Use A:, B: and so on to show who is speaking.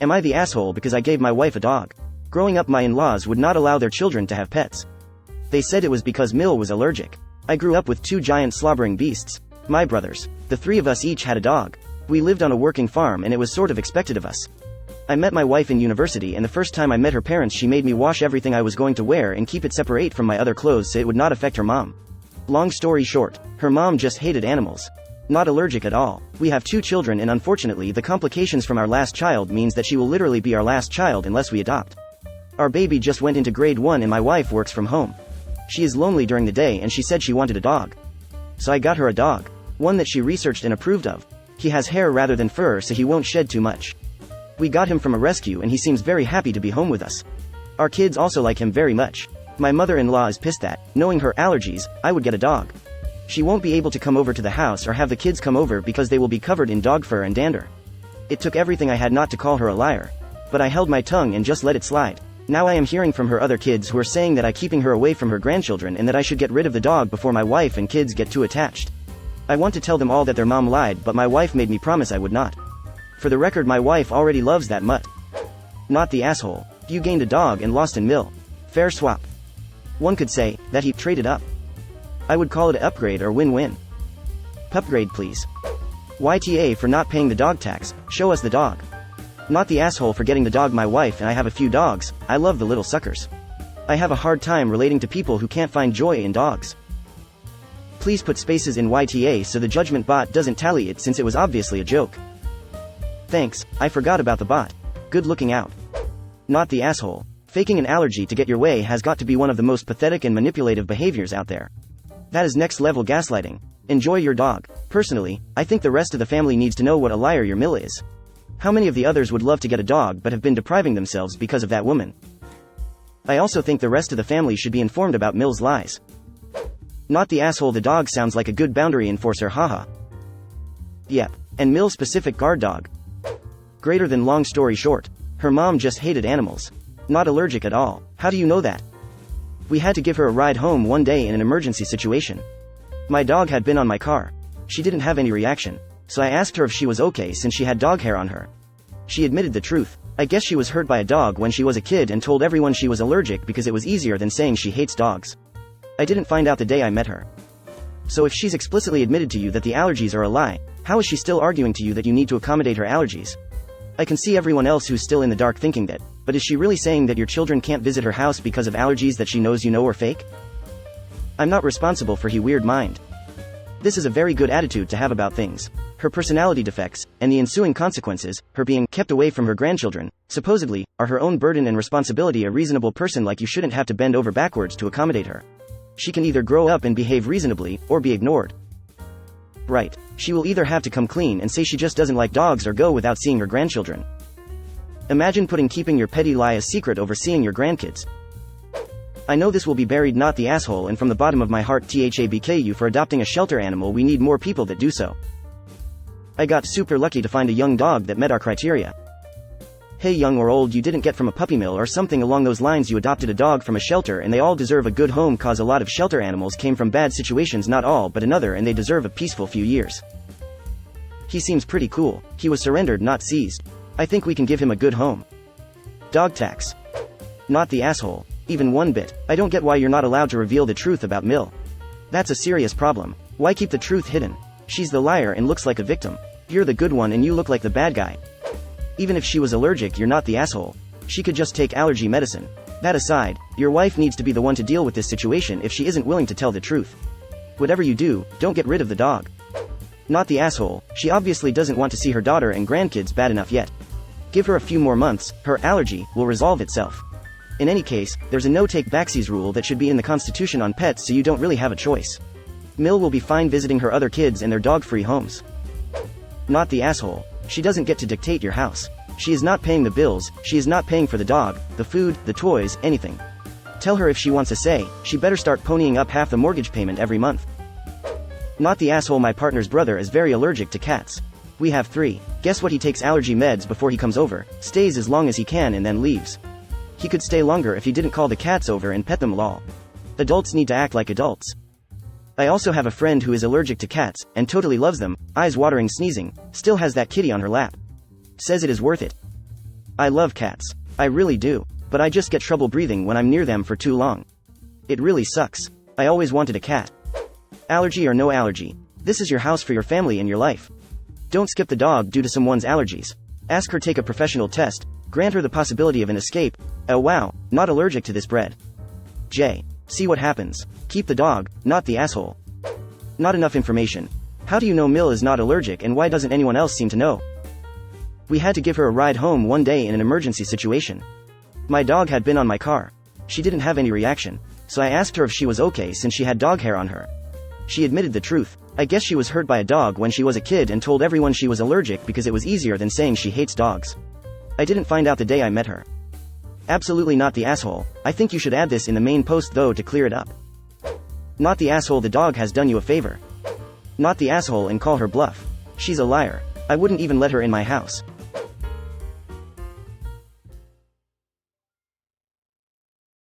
A: Am I the asshole because I gave my wife a dog? Growing up, my in-laws would not allow their children to have pets. They said it was because Mill was allergic. I grew up with 2 giant slobbering beasts. My brothers. The 3 of us each had a dog. We lived on a working farm and it was sort of expected of us. I met my wife in university, and the first time I met her parents, she made me wash everything I was going to wear and keep it separate from my other clothes so it would not affect her mom. Long story short, her mom just hated animals. Not allergic at all. We have 2 children, and unfortunately the complications from our last child means that she will literally be our last child unless we adopt. Our baby just went into grade 1 and my wife works from home. She is lonely during the day and she said she wanted a dog. So I got her a dog. One that she researched and approved of. He has hair rather than fur, so he won't shed too much. We got him from a rescue and he seems very happy to be home with us. Our kids also like him very much. My mother-in-law is pissed that, knowing her allergies, I would get a dog. She won't be able to come over to the house or have the kids come over because they will be covered in dog fur and dander. It took everything I had not to call her a liar. But I held my tongue and just let it slide. Now I am hearing from her other kids who are saying that I keeping her away from her grandchildren and that I should get rid of the dog before my wife and kids get too attached. I want to tell them all that their mom lied, but my wife made me promise I would not. For the record, my wife already loves that mutt. Not the asshole. You gained a dog and lost in Mill. Fair swap. One could say that he traded up. I would call it an upgrade or win-win. Pupgrade please. YTA for not paying the dog tax, show us the dog. Not the asshole for getting the dog. My wife and I have a few dogs, I love the little suckers. I have a hard time relating to people who can't find joy in dogs. Please put spaces in YTA so the judgment bot doesn't tally it, since it was obviously a joke. Thanks, I forgot about the bot. Good looking out. Not the asshole. Faking an allergy to get your way has got to be one of the most pathetic and manipulative behaviors out there. That is next level gaslighting. Enjoy your dog. Personally, I think the rest of the family needs to know what a liar your Mill is. How many of the others would love to get a dog but have been depriving themselves because of that woman? I also think the rest of the family should be informed about Mill's lies. Not the asshole. The dog sounds like a good boundary enforcer, haha. Yep. And Mill specific guard dog. Greater than long story short. Her mom just hated animals. Not allergic at all. How do you know that? We had to give her a ride home one day in an emergency situation. My dog had been on my car. She didn't have any reaction. So I asked her if she was okay since she had dog hair on her. She admitted the truth. I guess she was hurt by a dog when she was a kid and told everyone she was allergic because it was easier than saying she hates dogs. I didn't find out the day I met her. So if she's explicitly admitted to you that the allergies are a lie, how is she still arguing to you that you need to accommodate her allergies? I can see everyone else who's still in the dark thinking that, but is she really saying that your children can't visit her house because of allergies that she knows you know are fake? I'm not responsible for her weird mind. This is a very good attitude to have about things. Her personality defects, and the ensuing consequences, her being kept away from her grandchildren, supposedly, are her own burden and responsibility. A reasonable person like you shouldn't have to bend over backwards to accommodate her. She can either grow up and behave reasonably, or be ignored. Right. She will either have to come clean and say she just doesn't like dogs or go without seeing her grandchildren. Imagine keeping your petty lie a secret over seeing your grandkids. I know this will be buried. Not the asshole, and from the bottom of my heart thabk you for adopting a shelter animal. We need more people that do so. I got super lucky to find a young dog that met our criteria. Hey, young or old, you didn't get from a puppy mill or something along those lines. You adopted a dog from a shelter and they all deserve a good home, cause a lot of shelter animals came from bad situations, not all but another, and they deserve a peaceful few years. He seems pretty cool. He was surrendered, not seized. I think we can give him a good home. Dog tax. Not the asshole. Even one bit. I don't get why you're not allowed to reveal the truth about Mill. That's a serious problem. Why keep the truth hidden? She's the liar and looks like a victim. You're the good one and you look like the bad guy. Even if she was allergic, you're not the asshole. She could just take allergy medicine. That aside, your wife needs to be the one to deal with this situation if she isn't willing to tell the truth. Whatever you do, don't get rid of the dog. Not the asshole. She obviously doesn't want to see her daughter and grandkids bad enough yet. Give her a few more months, her allergy will resolve itself. In any case, there's a no-take backsies rule that should be in the Constitution on pets, so you don't really have a choice. Mill will be fine visiting her other kids in their dog-free homes. Not the asshole. She doesn't get to dictate your house. She is not paying the bills, she is not paying for the dog, the food, the toys, anything. Tell her if she wants a say, she better start ponying up half the mortgage payment every month. Not the asshole. My partner's brother is very allergic to cats. We have 3. Guess what? He takes allergy meds before he comes over, stays as long as he can and then leaves. He could stay longer if he didn't call the cats over and pet them, lol. Adults need to act like adults. I also have a friend who is allergic to cats, and totally loves them, eyes watering sneezing, still has that kitty on her lap. Says it is worth it. I love cats. I really do. But I just get trouble breathing when I'm near them for too long. It really sucks. I always wanted a cat. Allergy or no allergy. This is your house for your family and your life. Don't skip the dog due to someone's allergies. Ask her, take a professional test, grant her the possibility of an escape. Oh wow, not allergic to this bread. J. See what happens. Keep the dog, not the asshole. Not enough information. How do you know Mill is not allergic and why doesn't anyone else seem to know? We had to give her a ride home one day in an emergency situation. My dog had been on my car. She didn't have any reaction, so I asked her if she was okay since she had dog hair on her. She admitted the truth. I guess she was hurt by a dog when she was a kid and told everyone she was allergic because it was easier than saying she hates dogs. I didn't find out the day I met her. Absolutely not the asshole. I think you should add this in the main post though to clear it up. Not the asshole, the dog has done you a favor. Not the asshole and call her bluff. She's a liar. I wouldn't even let her in my house.